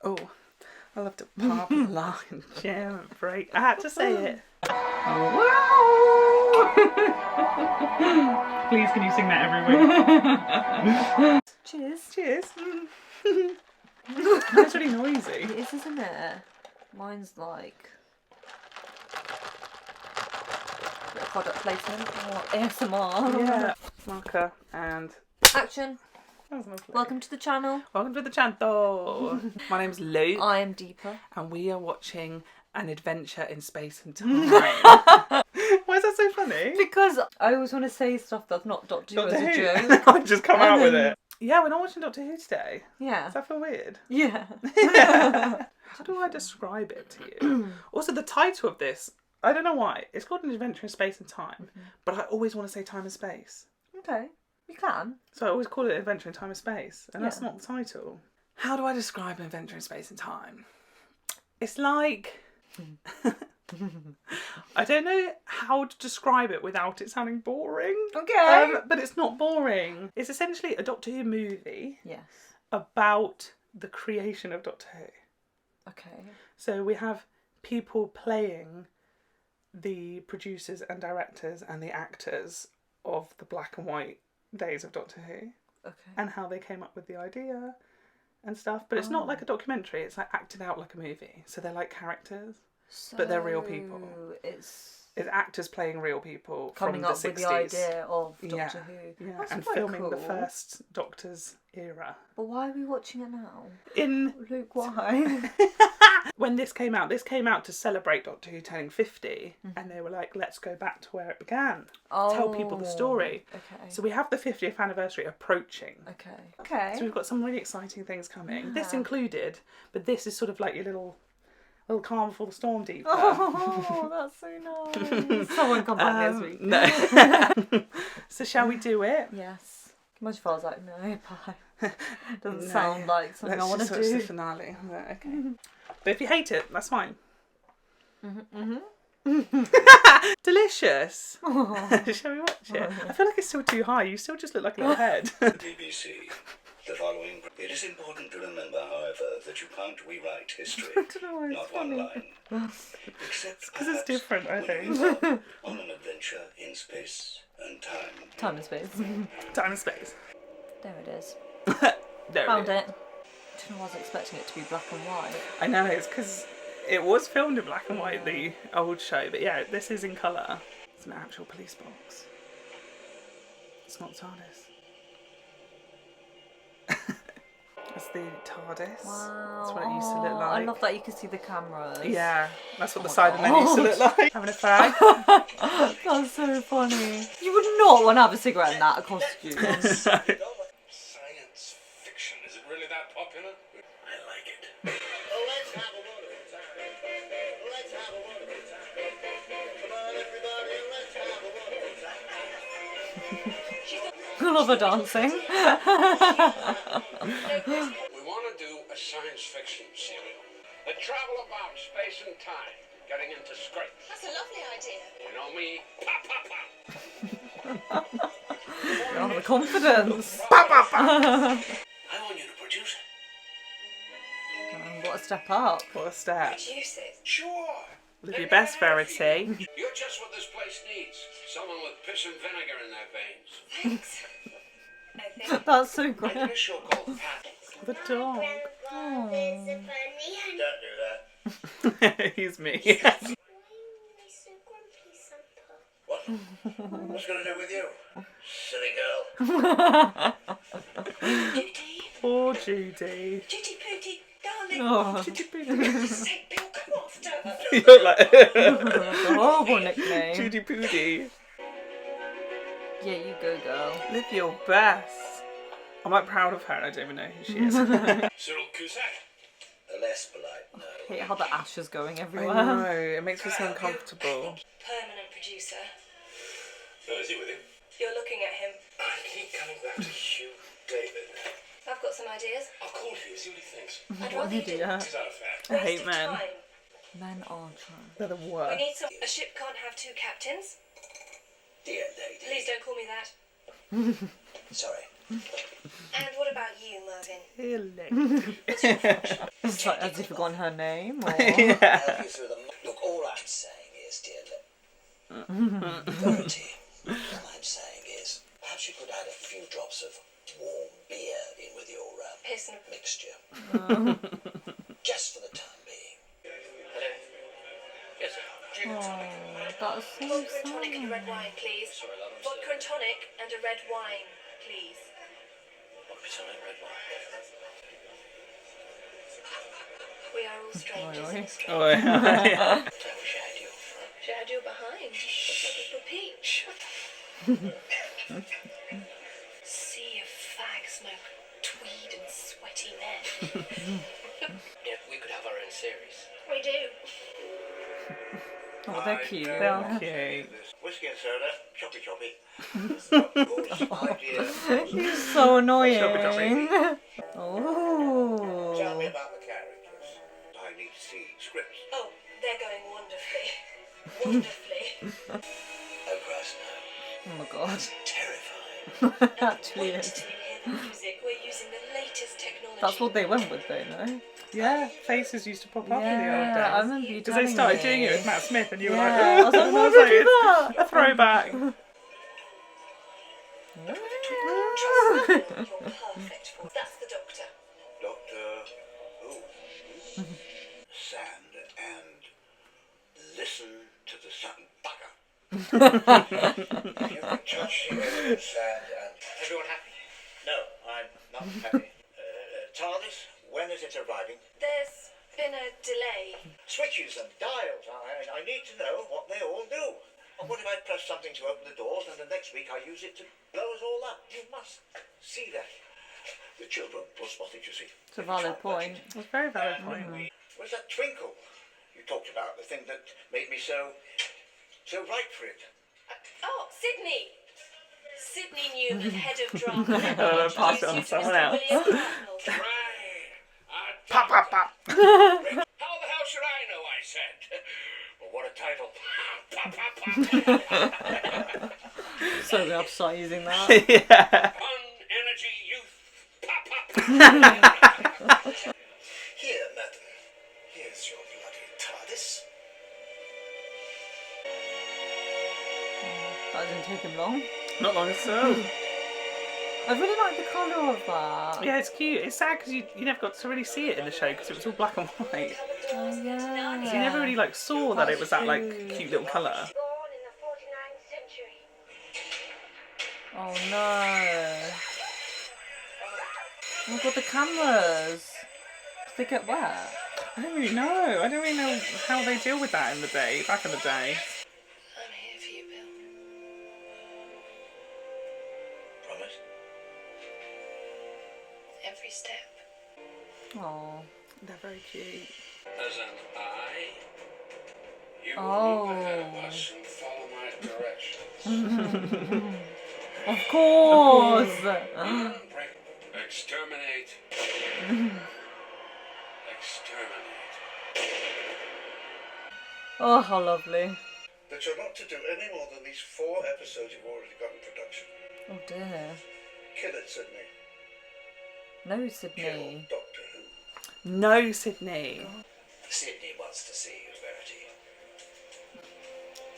Oh, I love to pop and lock and jam and break. I had to say it. Oh, wow. Please, can you sing that every week? Cheers. Cheers. That's really noisy. It is, isn't it? Mine's like product placement or ASMR. Yeah. Marker and Action. that was lovely. Welcome to the channel. Welcome to the channel. My name's Luke. I am Deepa. And we are watching An Adventure in Space and Time. Why is that so funny? Because I always want to say stuff that's not Doctor Who as a Who? joke. I just come out with it. Yeah, we're not watching Doctor Who today. Yeah. Does that feel weird? Yeah. How do I describe it to you? Also, the title of this, I don't know why. It's called An Adventure in Space and Time, but I always want to say Time and Space. Okay. You can. So I always call it An Adventure in Time and Space, and that's Yeah. not the title. How do I describe An Adventure in Space and Time? It's like... I don't know how to describe it without it sounding boring. Okay. But it's not boring. It's essentially a Doctor Who movie Yes. about the creation of Doctor Who. Okay. So we have people playing the producers and directors and the actors of the black and white days of Doctor Who Okay. and how they came up with the idea and stuff. But it's not like a documentary, it's like acted out like a movie. So they're like characters, but they're real people. It's It's actors playing real people coming from up the 60s. with the idea of Doctor Who. Yeah, That's and quite filming the cool. first Doctor's era. But why are we watching it now? In Luke, why? when this came out to celebrate Doctor Who turning 50, and they were like, let's go back to where it began. Tell people the story. Okay. So we have the 50th anniversary approaching. Okay. Okay. So we've got some really exciting things coming. This included, but this is sort of like your little calm before the storm, Deepa. Oh, that's so nice. Someone come back next week. No. So shall we do it? Yes. Imagine if I was like, no, bye. Doesn't No. sound like something Let's I want just to watch do. the finale. Right, okay. But if you hate it, that's fine. Delicious. Shall we watch it? I feel like it's still too high. You still just look like a little head. BBC. The following. It is important to remember, however, that you can't rewrite history. I don't know why it's Not funny. one line. Except Because it's perhaps different, I when think. you embark on an adventure in space and time. Time and space. Time and space. There it is. There Found it is. it. I don't know, I was expecting it to be black and white. I know, it's because it was filmed in black and white, the old show, but yeah, this is in colour. It's an actual police box. It's not TARDIS. It's the TARDIS. Wow. That's what it used to look like. I love that you can see the cameras. Yeah, that's what the my side of them used to look like. Having a fag. That's so funny. You would not want to have a cigarette in that costume. Science fiction. Is it really that popular? I like it. Let's have a wonderful time. Let's have a wonderful time. Come on, everybody, let's have a wonderful time. I love her dancing. We want to do a science fiction serial. A travel about space and time, getting into scrapes. That's a lovely idea. You know me? Pop, pop, pop. Oh, the confidence. I want you to produce it. What a step up. What a step. Produce it. Sure. Live your best, Verity. You're just what this place needs. Someone with piss and vinegar in their veins. Thanks. I think. That's so I great. did a show called Pat. The dog. Grandpa, there's a bunny and... Don't do that. He's me. Why are you so grumpy, Santa? What? What's going to do with you? Silly girl. Judy. Poor Judy. Judy Pooty, darling. Oh, Judy For goodness sake, Bill, come after her. You look like that's a horrible nickname. Judy Poody. Yeah, you go, girl. Live your best. I'm like proud of her and I don't even know who she is. Cyril Cusack. The less polite, no. I hate how the ash is going I everywhere. know, it makes me so uncomfortable. Permanent producer. So is he with him? You're looking at him. I keep coming back to Hugh David. I've got some ideas. I'll call Hugh, see what he thinks. I'd What rather an you didn't. idiot. He's out of fact. I hate Waste of men. time. Men are trying. They're the We worst. need some. A ship can't have two captains. Dear lady. Please don't call me that. Sorry. And what about you, Mervyn? It's like, has he forgotten her name? Or... Help you through the... Look, all I'm saying is, dear Verity, all I'm saying is, perhaps you could add a few drops of warm beer in with your Piss and mixture. Just for the time being. Hello? Yes, sir. That's so vodka and tonic and a sad. red wine, please. Sorry, love, I'm Vodka and tonic and a red wine, please. Vodka tonic, red wine. We are all strangers Oi, oi. in a strange Oh, yeah. I wish I had you up front. She had you behind. Like a peach. Sea of fag smoke, tweed and sweaty men. Yeah, we could have our own series. We do. Oh, they're cute. They're cute. Whiskey and soda, choppy choppy. Idea. He's so annoying. Chubby. Oh. Tell me about the characters. I need to see scripts. Oh, they're going wonderfully. Wonderfully. Oh, Christ, no. Oh my god. Terrifying. Actually Wait is. till you hear the music. We're using the latest technology. That's what they went with though, no? Yeah, faces used to pop up in the old Yeah, I days. remember you Because telling they started me. doing it with Matt Smith, and you were Yeah, like, I was like, "Oh," why would you do it's a throwback. You're perfect for. That's the doctor. Doctor Who? Sand and listen to the sun. Bugger. You can touch the sand and... Everyone happy? No, I'm not happy. TARDIS, when is it arriving? There's been a delay. Switches and dials. I need to know what they all do. And what if I press something to open the doors and the next week I use it to blow us all up? You must see that. The children will spot it, you see. It's a valid point. It's a very valid point. Where's that twinkle you talked about? The thing that made me so right for it. Oh, Sydney! Sydney Newman, head of drama. Pass it on to someone else. Right. Pop, pop, pop. How the hell should I know, I said? Well, what a title. Pop, pop, pop. So we have to start using that. Yeah. Fun, energy, youth. Pop, pop, pop. Here, madam. Here's your bloody TARDIS. That didn't take him long. Not long at all. I really like the colour of that. Yeah, it's cute. It's sad because you never got to really see it in the show because it was all black and white. Oh, yeah. So you never really saw that it was that cute little colour. Born in the 49th century. Oh no. Oh my god, the cameras. Did they get wet? I don't really know. I don't really know how they deal with that back in the day. I'm here for you, Bill. Promise? Every step. Oh. They're very cute. As an eye, you Oh. move ahead of us and follow my directions. Of course. Break. Exterminate. Exterminate. Oh, how lovely. That you're not to do any more than these 4 episodes you've already got in production. Oh dear. Kill it, Sydney. No, Kill Sydney. Doctor Who. No, Sydney. Sydney wants to see you, Verity.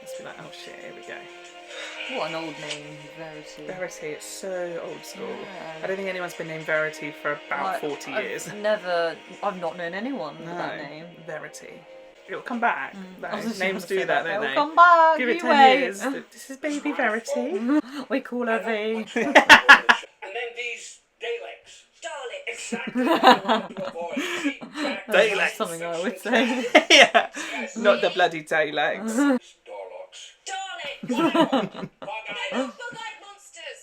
Let's be like, oh shit, here we go. What an old name, Verity. Verity, it's so old school. Yeah. I don't think anyone's been named Verity for about 40 years. I've not known anyone with that name. Verity. It'll come back. I was just Names gonna do say that, don't They'll they? come back. Give it you 10 wait. years. This is baby Verity. We call her V. And then these Daleks. Daleks. Exactly what I want to avoid. Keep track of Daleks. That's something I would say. Yeah. Not the bloody Daleks. Doorlocks. Daleks. Bug-eyed. They're not bug-eyed monsters.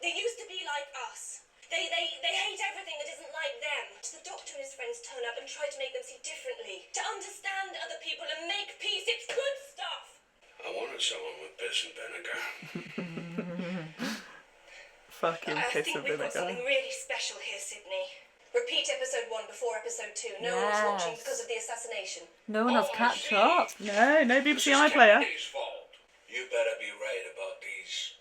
They used to be like us. They hate everything that isn't like them. The Doctor and his friends turn up and try to make them see differently. To understand other people and make peace. It's good stuff. I wanted someone with piss and vinegar. Fucking I piss think and we've got something vinegar. really special here, Sydney. Repeat episode 1 before episode 2. No one was watching Yes. because of the assassination. No one has catch up. No BBC iPlayer. Kennedy's fault. You better be right about these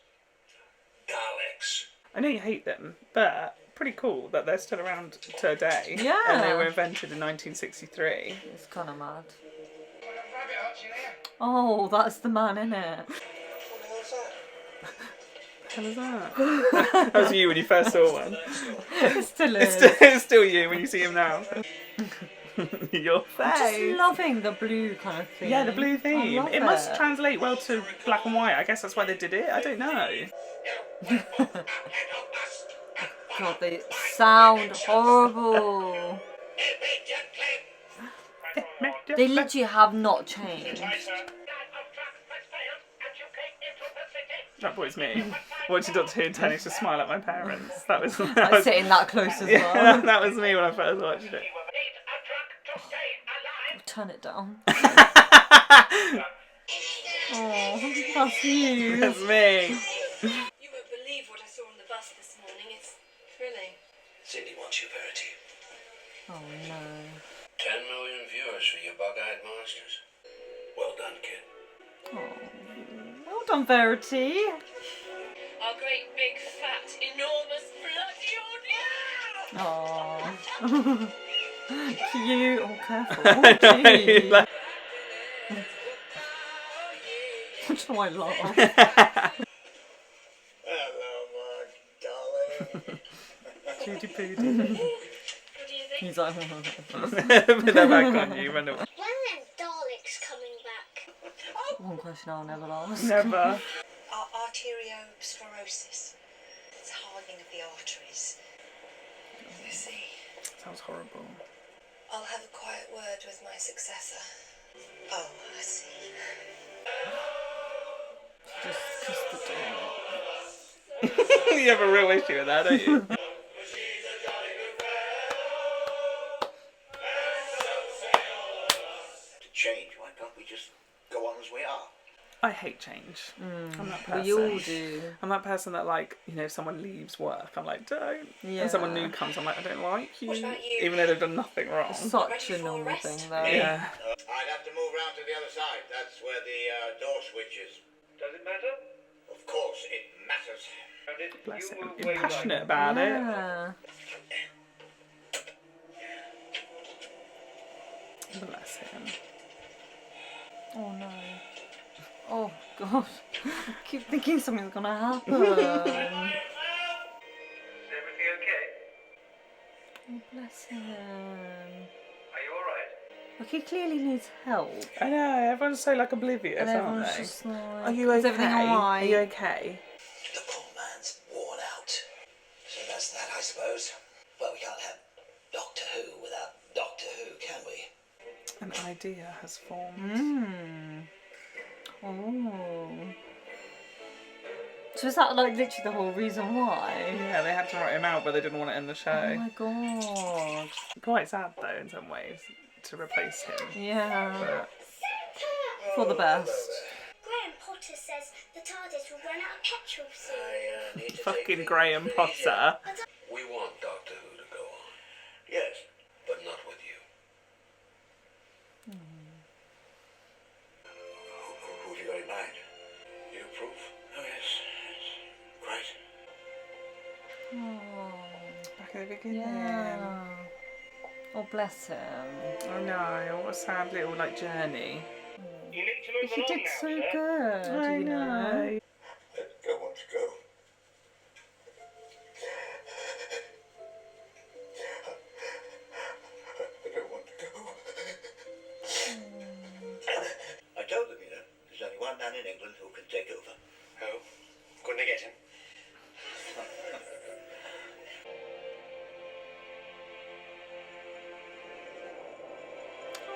Daleks. I know you hate them, but pretty cool that they're still around today. Yeah. And they were invented in 1963. It's kind of mad. Oh, that's the man, innit? What the hell is that? That was you when you first saw one. It still is. It's still you when you see him now. Your I'm face. just loving the blue kind of theme. Yeah, the blue theme. I love It must translate well to black and white. I guess that's why they did it. I don't know. God, they sound horrible. They literally have not changed. That boy's me. Watching Doctor Who and turning to smile at my parents. That was Like sitting that close as yeah, well. that was me when I first watched it. Turn it down. Oh, that's you. That's me. You won't believe what I saw on the bus this morning. It's thrilling. Cindy wants you, Verity. Oh no. 10 million viewers for your bug-eyed monsters. Well done, kid. Oh. Well done, Verity. Our great big fat enormous bloody audience. Oh. Cute. Oh, careful. Jeez. That's why I laugh. Hello, my darling. Judy Poody. What do you think? He's like, Put that back on you. Run away. When are Daleks coming back? one question I'll never ask. Never. Arteriosclerosis. It's hardening of the arteries. You see, Sounds horrible. I'll have a quiet word with my successor. Oh, I see. Just kiss the door. You have a real issue with that, don't you? To change, why can't we just go on as we are? I hate change. I'm that person. We all do. I'm that person that, like, you know, if someone leaves work, I'm like, don't. Yeah. And someone new comes, I'm like, I don't like you. What about you? Even though they've done nothing wrong. Such a normal thing, though. Yeah. I'd have to move round to the other side. That's where the door switch is. Does it matter? Of course, it matters. Bless him. You're passionate about it. Yeah. Bless him. Oh no. Oh god. I keep thinking something's gonna happen. Is everything okay? Oh, bless him. Are you alright? Like, he clearly needs help. I know, everyone's so, like, oblivious, And aren't everyone's they? just like, Are you okay? is everything alright? Are you okay? The poor man's worn out. So that's that, I suppose. Well, we can't have Doctor Who without Doctor Who, can we? An idea has formed. Hmm. Oh. So is that like literally the whole reason why? Yeah, they had to write him out, but they didn't want it in the Oh show. my god. Quite sad, though, in some ways, to replace him. Yeah. But For the best. Graham Potter says the TARDIS will run out of petrol soon. I need to fucking take things Graham pretty Potter. We want Doctor Who to go on, easy. Yes. but not with you. Who have you got in mind? You approve? Oh, yes. Great. Oh. Back at the beginning. Yeah. Oh, bless him. I know, what a sad little, like, journey. You need to move He along did now, so sir. good. I you know. Let go want to go. I don't want to go. I told them, there's only one man in England who can take over. Oh, couldn't I get him?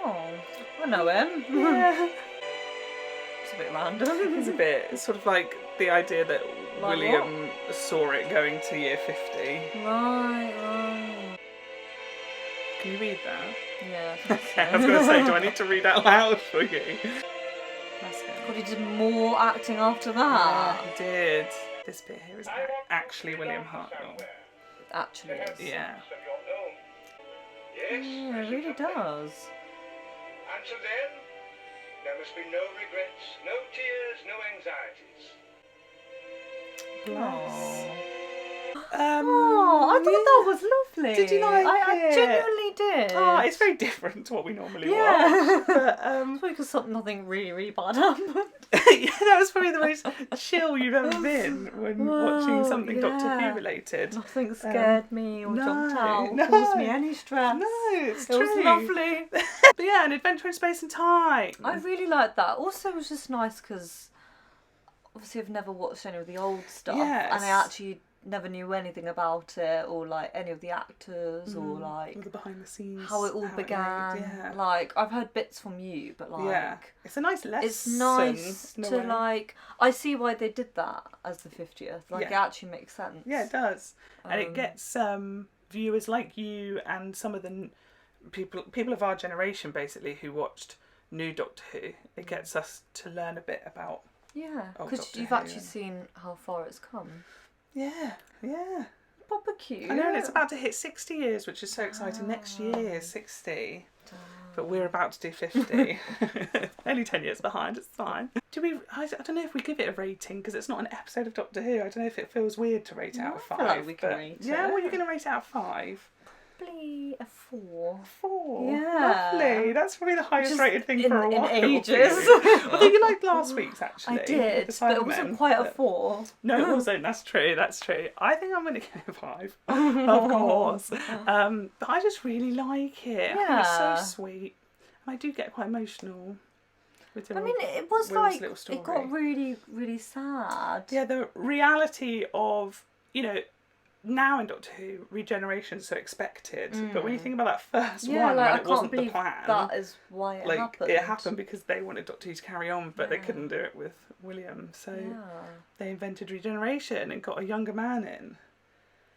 Oh, I know him. Yeah. It's a bit random. It's a bit, it's sort of like the idea that Like William saw it going to year 50. Right. Can you read that? Yeah. I think so. I was going to say, do I need to read out loud for you? That's him. God, he did more acting after Yeah, that. he did. This bit here is actually William Hartnell. It actually is. Yeah. Of your own. Yes, Yeah, I it really suppose. does. Until then, there must be no regrets, no tears, no anxieties. Bless. Oh, I thought that was lovely. Did you like I it? genuinely did. Oh, it's very different to what we normally Yeah. watch. But It's because something really, really bad happened. yeah, that was probably the most chill you've ever been when watching something Doctor yeah. Who related. Nothing scared me or jumped out or no. caused me any stress. No, it's It true. was lovely. But yeah, an adventure in space and time. I really liked that. Also, it was just nice because obviously I've never watched any of the old stuff, Yes. and I actually never knew anything about it or like any of the actors or like all the behind the scenes, how it all began. yeah. Like I've heard bits from you, but like Yeah, it's a nice lesson. it's nice in a to way. like. I see why they did that as the 50th. Like it Yeah. actually makes sense. Yeah, it does, and it gets viewers like you and some of the people of our generation basically who watched new Doctor Who. It gets us to learn a bit about. Yeah, old because Doctor you've Who actually and- seen how far it's come. Yeah, yeah. Proper cute. I know, and it's about to hit 60 years, which is so exciting. Next year is 60. But we're about to do 50. Only 10 years behind, it's fine. I don't know if we give it a rating, because it's not an episode of Doctor Who. I don't know if it feels weird to rate it out of 5. feel like we can but rate yeah, it. what are you going to rate it out of 5? Probably a 4. 4. Yeah. Lovely. That's probably the highest Just rated thing in- for a in while. ages. I think you liked last week's, actually. I did, with the but it Cybermen, wasn't quite a but- 4. No, it wasn't. That's true. That's true. I think I'm going to give it a 5. Of course. But I just really like it. I think it's Yeah. so sweet. And I do get quite emotional with I mean, it was Will's like, little story. it got really, really sad. Yeah, the reality of, now in Doctor Who, regeneration's so expected. But when you think about that first Yeah, one, like, when I it can't wasn't the believe plan. that is why it happened. It happened because they wanted Doctor Who to carry on, but they Yeah. couldn't do it with William. So Yeah. they invented regeneration and got a younger man in.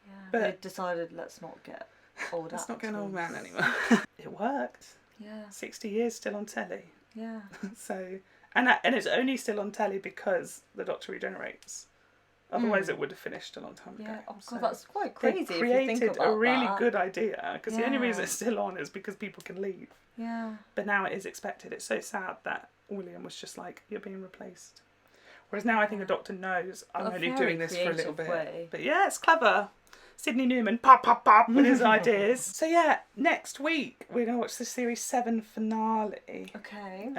Yeah. But- They decided, let's not get old Let's not get an old man actors. anymore. It worked. Yeah, 60 years still on telly. yeah. So, and it's only still on telly because the Doctor regenerates. Otherwise, it would have finished a long time ago. Yeah, oh god, So that's quite they crazy if you created think about a really that. good idea because the only reason Yeah. it's still on is because people can leave. Yeah. But now it is expected. It's so sad that William was just like, you're being replaced. Whereas now I think a doctor knows I'm A only very doing this for a little creative bit. way. But yeah, it's clever. Sidney Newman, pop with his ideas. So yeah, next week we're going to watch the Series 7 finale. Okay.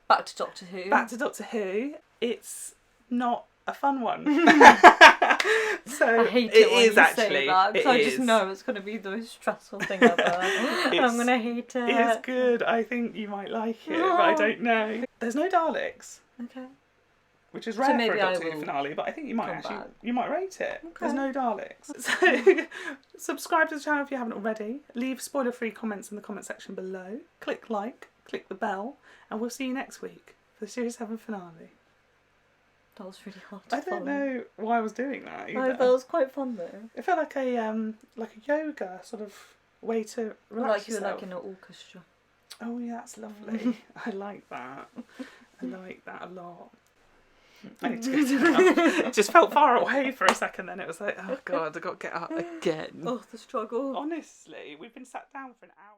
Back to Doctor Who. Back to Doctor Who. It's not a fun one. So I hate it when is you actually. say that, 'cause I just is. know it's going to be the most stressful thing ever. I'm going to hate it. It's good. I think you might like it, but I don't know. There's no Daleks, Okay. which is So rare for maybe a I Doctor Who will finale, but I think you might come back. you might rate it. Okay. There's no Daleks. So subscribe to the channel if you haven't already. Leave spoiler-free comments in the comment section below. Click like, click the bell, and we'll see you next week for the Series 7 finale. That was really hard to I don't follow. know why I was doing that either. No, that was quite fun though. It felt like a yoga sort of way to relax Like you were yourself. like in an orchestra. Oh yeah, that's lovely. I like that. I like that a lot. I need to go down. It just felt far away for a second. Then it was like, oh god, I got to get up again. Oh, the struggle. Honestly, we've been sat down for an hour.